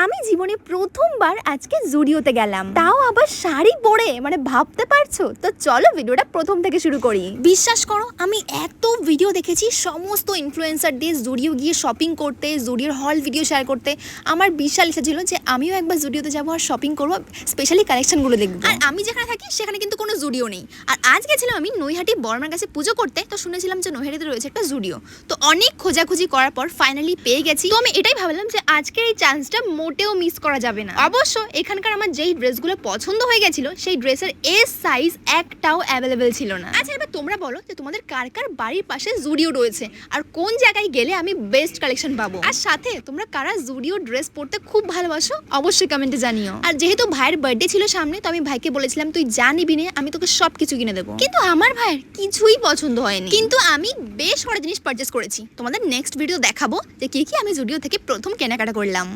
আমি জীবনে প্রথমবার আজকে জুডিওতে গেলাম, তাও আবার শাড়ি পরে, মানে ভাবতে পারছো তো। চলো ভিডিওটা প্রথম থেকে শুরু করি। বিশ্বাস করো আমি এত ভিডিও দেখেছি সমস্ত ইনফ্লুয়েন্সার দিয়ে জুডিও গিয়ে শপিং করতে, জুডিওর হল ভিডিও শেয়ার করতে। আমার বিশাল ইচ্ছা ছিল যে আমিও একবার জুডিওতে যাবো আর শপিং করবো, স্পেশালি কালেকশনগুলো দেখবো। আর আমি যেখানে থাকি সেখানে কিন্তু কোনো জুডিও নেই। আর আজ গেছিলাম আমি নৈহাটি বর্মার কাছে পুজো করতে, তো শুনেছিলাম যে নৈহাটিতে রয়েছে একটা জুডিও। তো অনেক খোঁজাখুঁজি করার পর ফাইনালি পেয়ে গেছি। তো আমি এটাই ভাবলাম যে আজকের এই চান্সটা মোটেও মিস করা যাবে না। অবশ্য এখানকার আমার যেই ড্রেসগুলো পছন্দ হয়ে গেছিল সেই ড্রেসের এস সাইজ একটাও অ্যাভেলেবেল ছিল না। আচ্ছা এবার তোমরা বলো যে তোমাদের কার কার বাড়ির পাশে জুডিও রয়েছে আর কোন জায়গায় গেলে আমি বেস্ট কালেকশন পাবো। আর সাথে তোমরা কারা জুডিও ড্রেস পরতে খুব ভালোবাসো অবশ্যই কমেন্টে জানিও। আর যেহেতু ভাইয়ের বার্থডে ছিল সামনে, তো আমি ভাইকে বলেছিলাম তুই যা নিবি নে, আমি তোকে সবকিছু কিনে দেবো। কিন্তু আমার ভাইয়ের কিছুই পছন্দ হয়নি। কিন্তু আমি বেশ কটা জিনিস পারচেস করেছি, তোমাদের নেক্সট ভিডিও দেখাবো যে কি কি আমি জুডিও থেকে প্রথম কেনাকাটা করলাম।